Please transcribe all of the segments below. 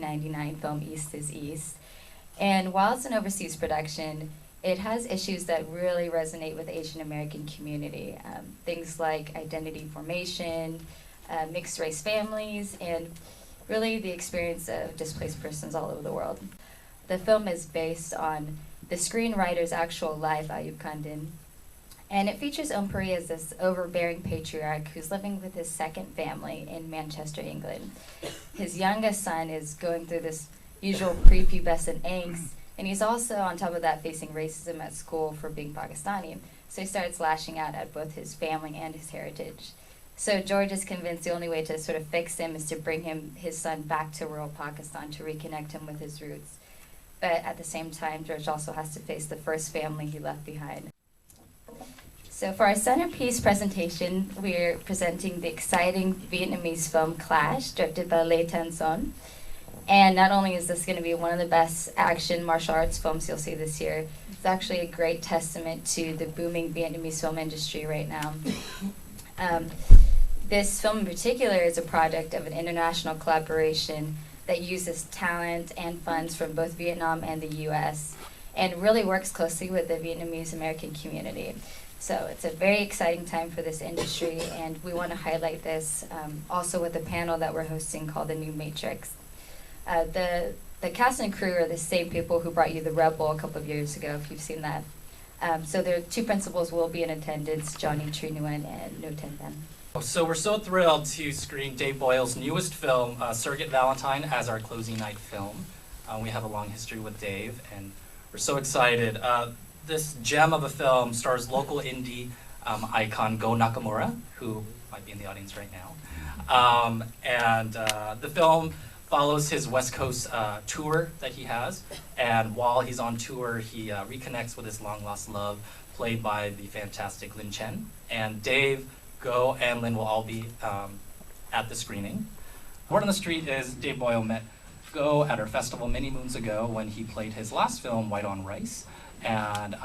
1999 film East is East. And while it's an overseas production, it has issues that really resonate with the Asian American community. Things like identity formation, mixed race families, and really the experience of displaced persons all over the world. The film is based on the screenwriter's actual life, Ayub Kandin, and it features Ompuri as this overbearing patriarch who's living with his second family in Manchester, England. His youngest son is going through this usual prepubescent angst, and he's also, on top of that, facing racism at school for being Pakistani. So he starts lashing out at both his family and his heritage. So George is convinced the only way to sort of fix him is to bring his son back to rural Pakistan to reconnect him with his roots. But at the same time, George also has to face the first family he left behind. So for our centerpiece presentation, we're presenting the exciting Vietnamese film Clash, directed by Lê Thanh Son. And not only is this going to be one of the best action martial arts films you'll see this year, it's actually a great testament to the booming Vietnamese film industry right now. This film in particular is a product of an international collaboration that uses talent and funds from both Vietnam and the US, and really works closely with the Vietnamese American community. So it's a very exciting time for this industry, and we want to highlight this also with a panel that we're hosting called The New Matrix. The cast and crew are the same people who brought you The Rebel a couple of years ago, if you've seen that. So their two principals will be in attendance, Johnny Trinuan and No Ten Then. So we're so thrilled to screen Dave Boyle's newest film, Surrogate Valentine, as our closing night film. We have a long history with Dave, and we're so excited. This gem of a film stars local indie icon Go Nakamura, who might be in the audience right now. The film follows his West Coast tour that he has, and while he's on tour, he reconnects with his long-lost love, played by the fantastic Lin Chen. And Dave, Go, and Lin will all be at the screening. Word on the street is Dave Boyle met Go at our festival many moons ago when he played his last film, White on Rice, and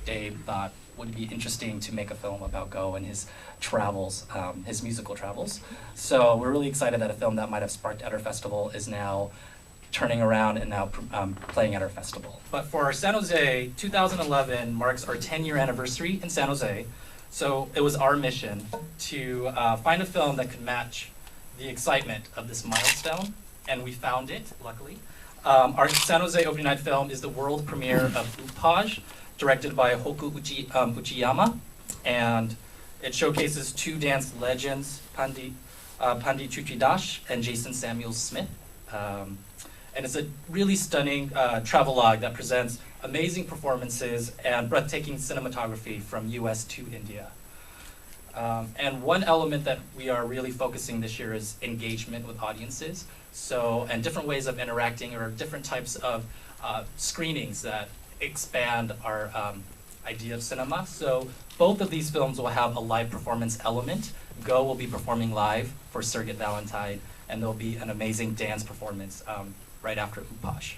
Dave thought would be interesting to make a film about Go and his travels, his musical travels. So we're really excited that a film that might have sparked at our festival is now turning around and now playing at our festival. But for our San Jose, 2011 marks our 10-year anniversary in San Jose. So it was our mission to find a film that could match the excitement of this milestone, and we found it, luckily. Our San Jose opening night film is the world premiere of Upaj, directed by Hoku Uchiyama, and it showcases two dance legends, Pandi Chuchidash and Jason Samuel Smith. And it's a really stunning travelogue that presents amazing performances and breathtaking cinematography from US to India. And one element that we are really focusing this year is engagement with audiences. So, and different ways of interacting or different types of screenings that expand our idea of cinema. So both of these films will have a live performance element. Go will be performing live for Surrogate Valentine, and there'll be an amazing dance performance right after Upaj.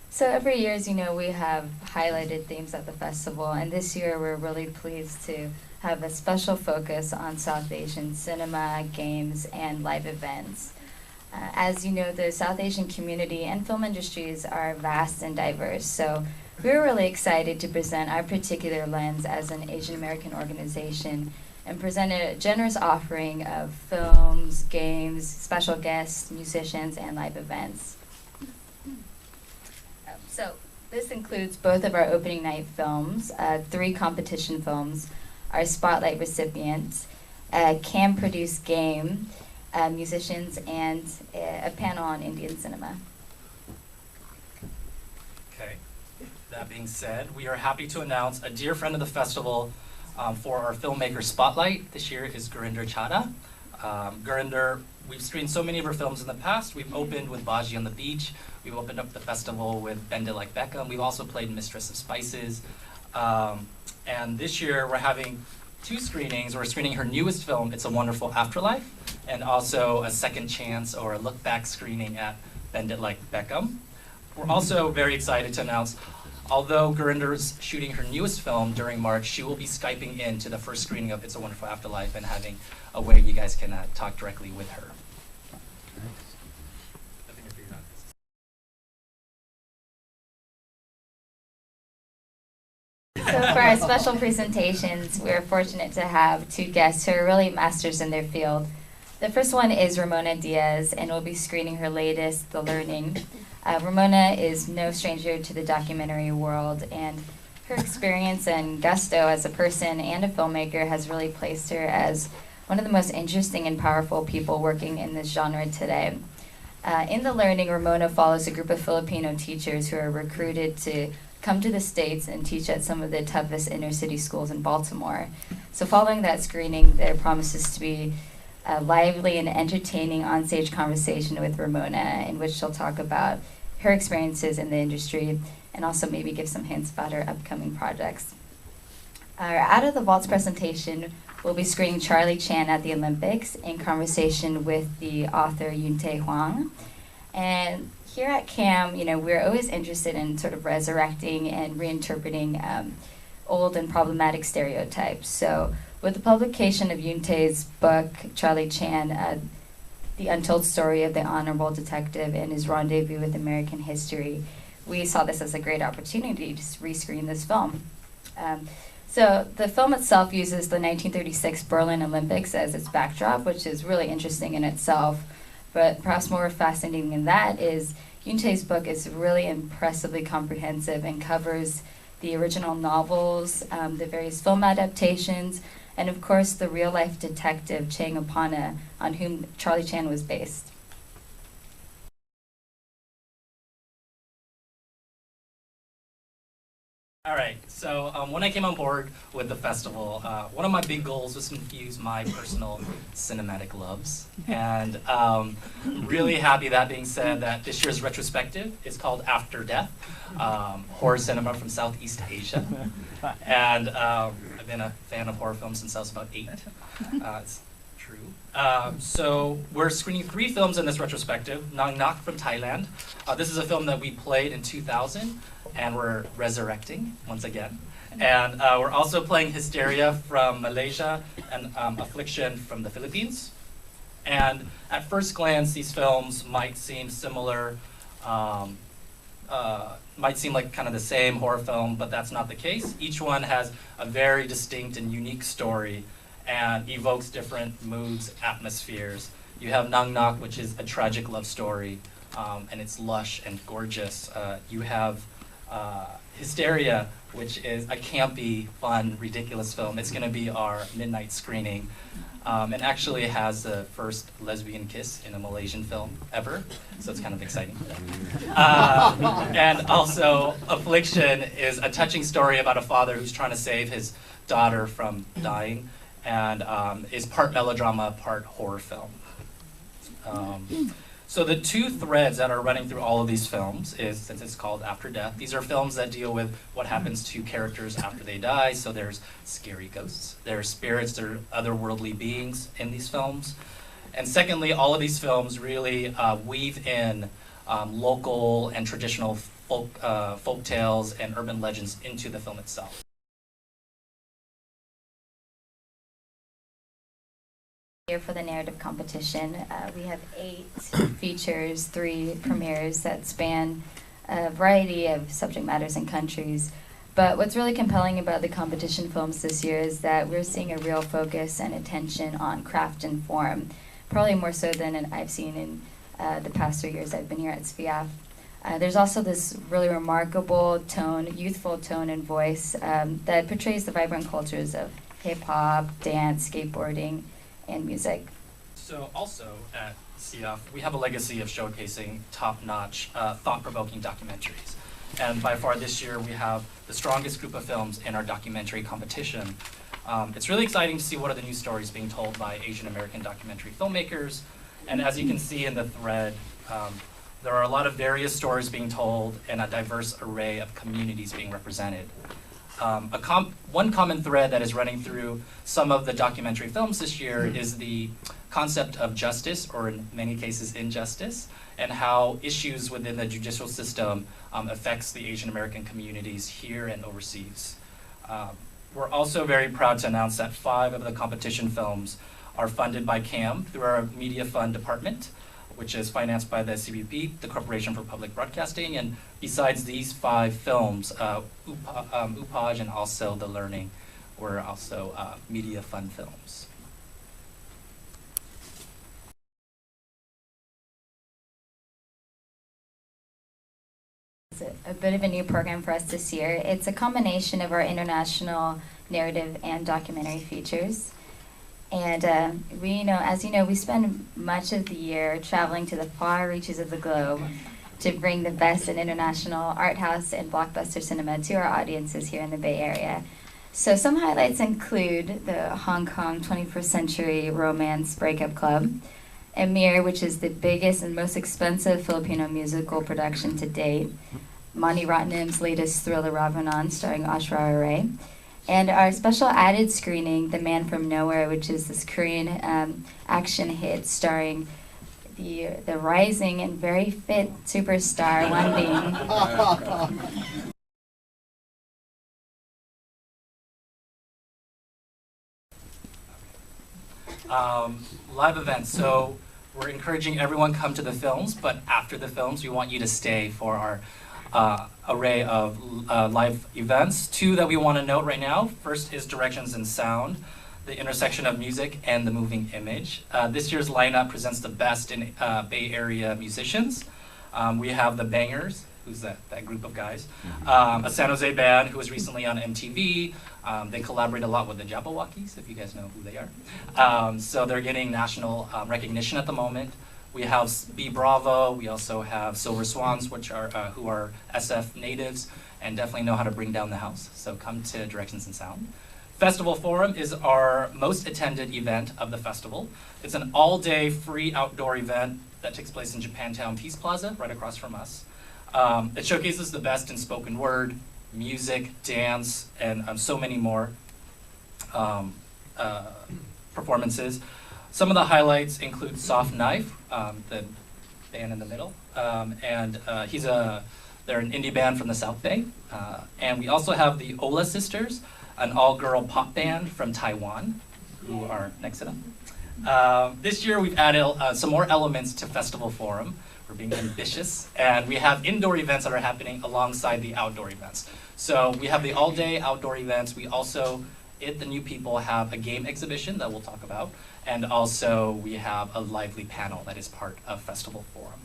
So every year, as you know, we have highlighted themes at the festival, and this year we're really pleased to have a special focus on South Asian cinema, games, and live events. As you know, the South Asian community and film industries are vast and diverse, so we're really excited to present our particular lens as an Asian American organization and present a generous offering of films, games, special guests, musicians, and live events. So this includes both of our opening night films, 3 competition films, our spotlight recipients, a CAM-produced game, musicians, and a panel on Indian cinema. Okay, that being said, we are happy to announce a dear friend of the festival for our filmmaker spotlight. This year is Gurinder Chadha. Gurinder, we've screened so many of her films in the past. We've opened with Baji on the Beach. We've opened up the festival with Bend It Like Beckham. We've also played Mistress of Spices. And this year we're having 2 screenings. We're screening her newest film, It's a Wonderful Afterlife, and also a second chance or a look back screening at Bend It Like Beckham. We're also very excited to announce Although Gurinder's shooting her newest film during March, she will be Skyping in to the first screening of It's a Wonderful Afterlife and having a way you guys can talk directly with her. I think I figured out this. So for our special presentations, we're fortunate to have two guests who are really masters in their field. The first one is Ramona Diaz, and we'll be screening her latest, The Learning. Ramona is no stranger to the documentary world, and her experience and gusto as a person and a filmmaker has really placed her as one of the most interesting and powerful people working in this genre today. In The Learning, Ramona follows a group of Filipino teachers who are recruited to come to the States and teach at some of the toughest inner city schools in Baltimore. So following that screening, there promises to be a lively and entertaining onstage conversation with Ramona, in which she'll talk about her experiences in the industry and also maybe give some hints about her upcoming projects. Our Out of the Vaults presentation will be screening Charlie Chan at the Olympics in conversation with the author Yun Tae Hwang. And here at CAM, we're always interested in sort of resurrecting and reinterpreting old and problematic stereotypes. So with the publication of Yun Tae's book, Charlie Chan, The Untold Story of the Honorable Detective and His Rendezvous with American History, we saw this as a great opportunity to rescreen this film. So the film itself uses the 1936 Berlin Olympics as its backdrop, which is really interesting in itself. But perhaps more fascinating than that is Yun Tae's book is really impressively comprehensive and covers the original novels, the various film adaptations, and of course the real-life detective Chang Apana, on whom Charlie Chan was based. All right, so when I came on board with the festival, one of my big goals was to infuse my personal cinematic loves. And really happy, that being said, that this year's retrospective is called After Death, horror cinema from Southeast Asia. And I've been a fan of horror films since I was about 8. It's true. So we're screening 3 films in this retrospective. Nang Nak from Thailand. This is a film that we played in 2000, and we're resurrecting once again. And we're also playing Hysteria from Malaysia and Affliction from the Philippines. And at first glance, these films might seem similar, might seem like kind of the same horror film, but that's not the case. Each one has a very distinct and unique story and evokes different moods, atmospheres. You have Nang Nak, which is a tragic love story, and it's lush and gorgeous. You have Hysteria, which is a campy, fun, ridiculous film. It's gonna be our midnight screening. And actually has the first lesbian kiss in a Malaysian film ever, so it's kind of exciting. And also, Affliction is a touching story about a father who's trying to save his daughter from dying, and is part melodrama, part horror film. So the 2 threads that are running through all of these films is, since it's called After Death, these are films that deal with what happens to characters after they die. So there's scary ghosts, there are spirits, there are otherworldly beings in these films. And secondly, all of these films really weave in local and traditional folk tales and urban legends into the film itself. Here for the narrative competition, we have 8 features, 3 premieres that span a variety of subject matters and countries. But what's really compelling about the competition films this year is that we're seeing a real focus and attention on craft and form, probably more so than I've seen in the past 3 years I've been here at SPIAF. There's also this really remarkable tone, youthful tone and voice that portrays the vibrant cultures of hip-hop, dance, skateboarding, and music. So also at CF, we have a legacy of showcasing top-notch, thought-provoking documentaries. And by far this year, we have the strongest group of films in our documentary competition. It's really exciting to see what are the new stories being told by Asian American documentary filmmakers. And as you can see in the thread, there are a lot of various stories being told and a diverse array of communities being represented. One common thread that is running through some of the documentary films this year is the concept of justice, or in many cases injustice, and how issues within the judicial system affects the Asian American communities here and overseas. We're also very proud to announce that 5 of the competition films are funded by CAM through our Media Fund department, which is financed by the CBP, the Corporation for Public Broadcasting. And besides these 5 films, UPAJ and also The Learning were also Media Fund films. It's a bit of a new program for us this year. It's a combination of our international narrative and documentary features. And as you know, we spend much of the year traveling to the far reaches of the globe to bring the best in international art house and blockbuster cinema to our audiences here in the Bay Area. So some highlights include the Hong Kong 21st Century Romance Breakup Club, Emir, which is the biggest and most expensive Filipino musical production to date, Mani Ratnam's latest thriller Ravanan starring Aishwarya Rai, and our special added screening, The Man from Nowhere, which is this Korean action hit starring the rising and very fit superstar Wan Bin. Live events. So we're encouraging everyone come to the films, but after the films, we want you to stay for our array of live events. 2 that we want to note right now. First is Directions in Sound, the intersection of music and the moving image. This year's lineup presents the best in Bay Area musicians. We have the Bangers, who's that group of guys, a San Jose band who was recently on MTV. They collaborate a lot with the Jabberwockies, if you guys know who they are. So they're getting national recognition at the moment. We have B Bravo. We also have Silver Swans, which are who are SF natives and definitely know how to bring down the house. So come to Directions in Sound. Festival Forum is our most attended event of the festival. It's an all-day free outdoor event that takes place in Japantown Peace Plaza, right across from us. It showcases the best in spoken word, music, dance, and so many more performances. Some of the highlights include Soft Knife, the band in the middle, and they're an indie band from the South Bay. And we also have the Ola Sisters, an all-girl pop band from Taiwan, who are next to them. This year we've added some more elements to Festival Forum. We're being ambitious, and we have indoor events that are happening alongside the outdoor events. So we have the all-day outdoor events. We also, the new people, have a game exhibition that we'll talk about, and also we have a lively panel that is part of Festival Forum.